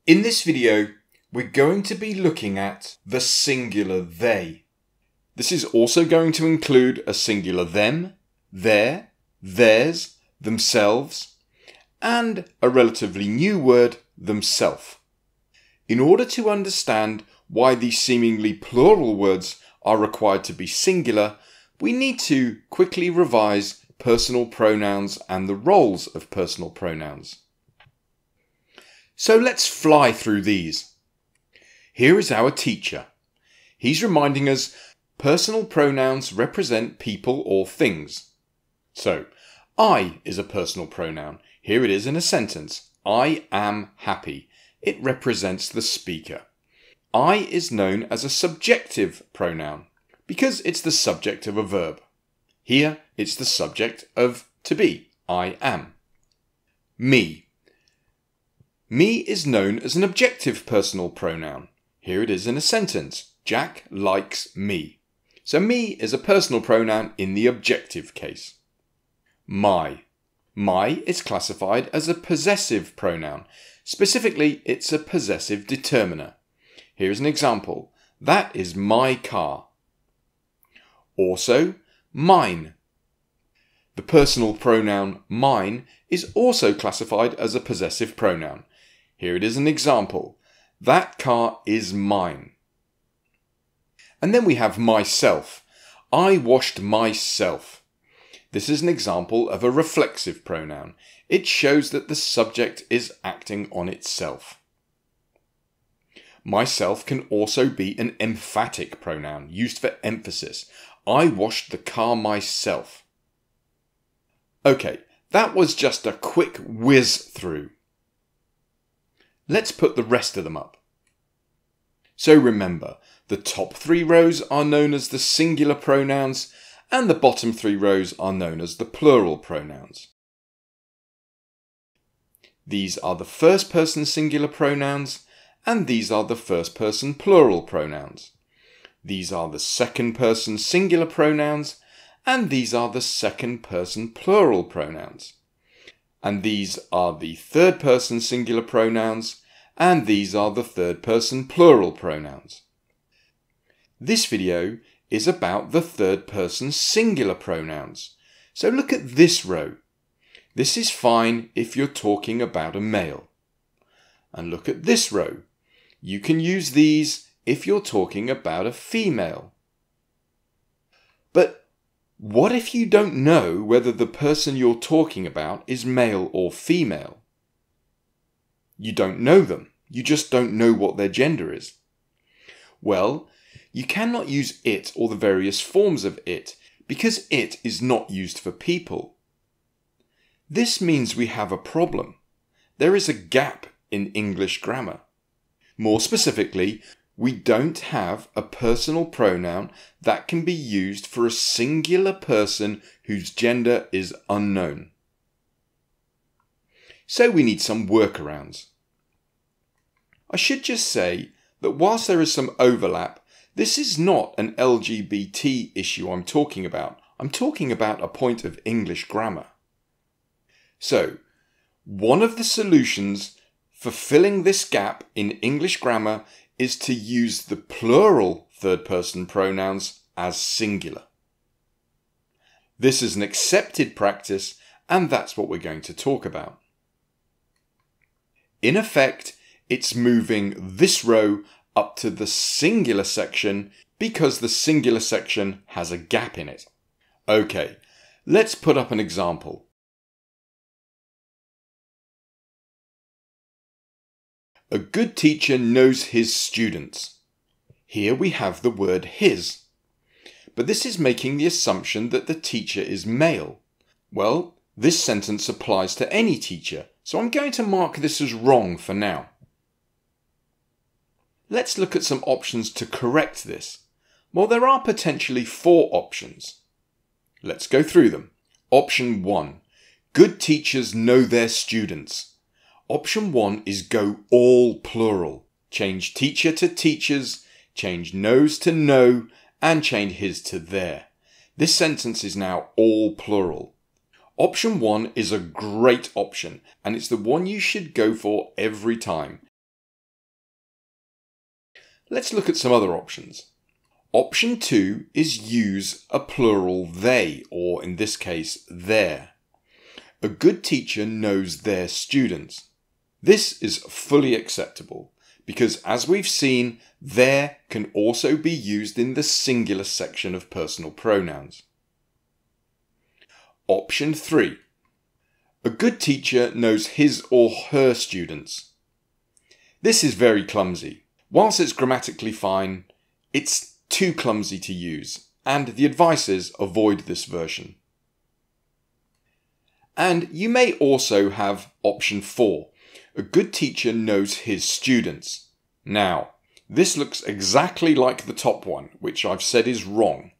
In this video, we're going to be looking at the singular they. This is also going to include a singular them, their, theirs, themselves, and a relatively new word, themself. In order to understand why these seemingly plural words are required to be singular, we need to quickly revise personal pronouns and the roles of personal pronouns. So let's fly through these. Here is our teacher. He's reminding us personal pronouns represent people or things. So, I is a personal pronoun. Here it is in a sentence. I am happy. It represents the speaker. I is known as a subjective pronoun because it's the subject of a verb. Here, it's the subject of to be. I am. Me. Me is known as an objective personal pronoun. Here it is in a sentence. Jack likes me. So me is a personal pronoun in the objective case. My. My is classified as a possessive pronoun. Specifically, it's a possessive determiner. Here's an example. That is my car. Also, mine. The personal pronoun mine is also classified as a possessive pronoun. Here it is an example. That car is mine. And then we have myself. I washed myself. This is an example of a reflexive pronoun. It shows that the subject is acting on itself. Myself can also be an emphatic pronoun used for emphasis. I washed the car myself. Okay, that was just a quick whiz through. Let's put the rest of them up. So remember, the top 3 rows are known as the singular pronouns and the bottom 3 rows are known as the plural pronouns. These are the first person singular pronouns and these are the first person plural pronouns. These are the second person singular pronouns and these are the second person plural pronouns. And these are the third person singular pronouns and these are the third person plural pronouns. This video is about the third person singular pronouns. So look at this row. This is fine if you're talking about a male. And look at this row. You can use these if you're talking about a female. But what if you don't know whether the person you're talking about is male or female? You don't know them. You just don't know what their gender is. Well, you cannot use it or the various forms of it because it is not used for people. This means we have a problem. There is a gap in English grammar. More specifically, we don't have a personal pronoun that can be used for a singular person whose gender is unknown. So we need some workarounds. I should just say that whilst there is some overlap, this is not an LGBT issue I'm talking about. I'm talking about a point of English grammar. So, one of the solutions for filling this gap in English grammar is to use the plural third-person pronouns as singular. This is an accepted practice, and that's what we're going to talk about. In effect, it's moving this row up to the singular section because the singular section has a gap in it. Okay, let's put up an example. A good teacher knows his students. Here we have the word his. But this is making the assumption that the teacher is male. Well, this sentence applies to any teacher, so I'm going to mark this as wrong for now. Let's look at some options to correct this. Well, there are potentially 4 options. Let's go through them. Option 1. Good teachers know their students. Option 1 is go all plural. Change teacher to teachers, change knows to know, and change his to their. This sentence is now all plural. Option 1 is a great option, and it's the one you should go for every time. Let's look at some other options. Option 2 is use a plural they, or in this case, their. A good teacher knows their students. This is fully acceptable because, as we've seen, their can also be used in the singular section of personal pronouns. Option 3. A good teacher knows his or her students. This is very clumsy. Whilst it's grammatically fine, it's too clumsy to use, and the advice is avoid this version. And you may also have option 4. A good teacher knows his students. Now, this looks exactly like the top one, which I've said is wrong.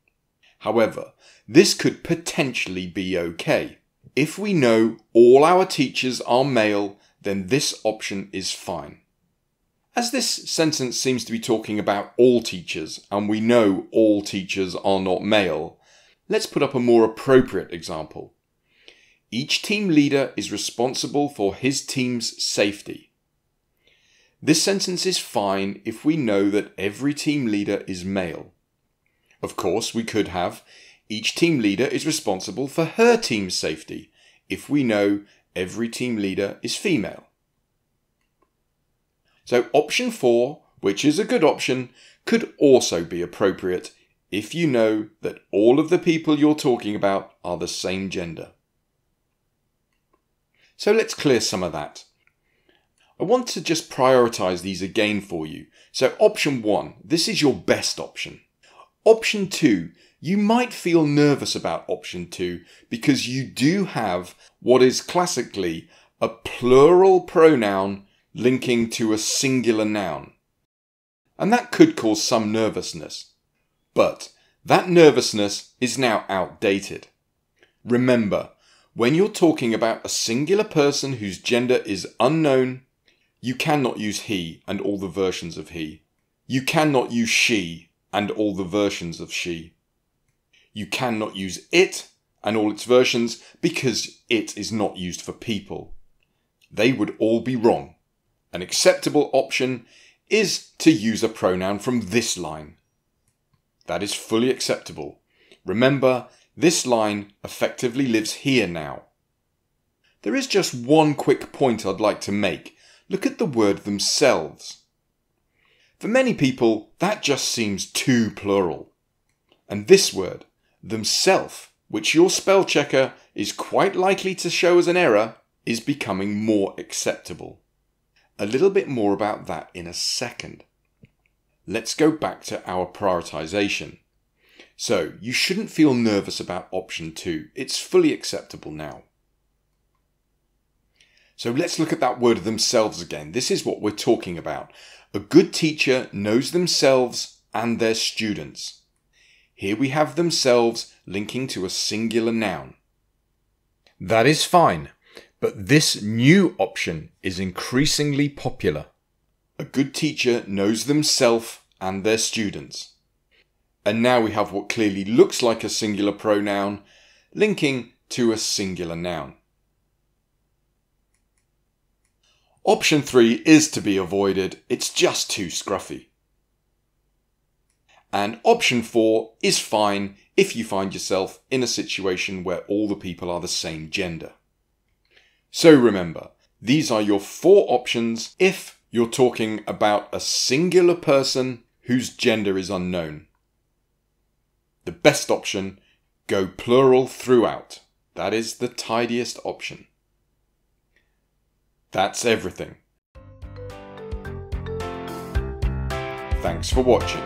However, this could potentially be okay. If we know all our teachers are male, then this option is fine. As this sentence seems to be talking about all teachers, and we know all teachers are not male, let's put up a more appropriate example. Each team leader is responsible for his team's safety. This sentence is fine if we know that every team leader is male. Of course, we could have each team leader is responsible for her team's safety if we know every team leader is female. So option 4, which is a good option, could also be appropriate if you know that all of the people you're talking about are the same gender. So let's clear some of that. I want to just prioritize these again for you. So option 1, this is your best option. Option 2, you might feel nervous about option 2 because you do have what is classically a plural pronoun linking to a singular noun. And that could cause some nervousness. But that nervousness is now outdated. Remember, when you're talking about a singular person whose gender is unknown, you cannot use he and all the versions of he. You cannot use she and all the versions of she. You cannot use it and all its versions because it is not used for people. They would all be wrong. An acceptable option is to use a pronoun from this line. That is fully acceptable. Remember, this line effectively lives here now. There is just one quick point I'd like to make. Look at the word themselves. For many people, that just seems too plural. And this word, themself, which your spell checker is quite likely to show as an error, is becoming more acceptable. A little bit more about that in a second. Let's go back to our prioritization. So, you shouldn't feel nervous about option 2. It's fully acceptable now. So let's look at that word themselves again. This is what we're talking about. A good teacher knows themselves and their students. Here we have themselves linking to a singular noun. That is fine, but this new option is increasingly popular. A good teacher knows themselves and their students. And now we have what clearly looks like a singular pronoun linking to a singular noun. Option 3 is to be avoided, it's just too scruffy. And option 4 is fine if you find yourself in a situation where all the people are the same gender. So remember, these are your 4 options if you're talking about a singular person whose gender is unknown. The best option, go plural throughout. That is the tidiest option. That's everything. Thanks for watching.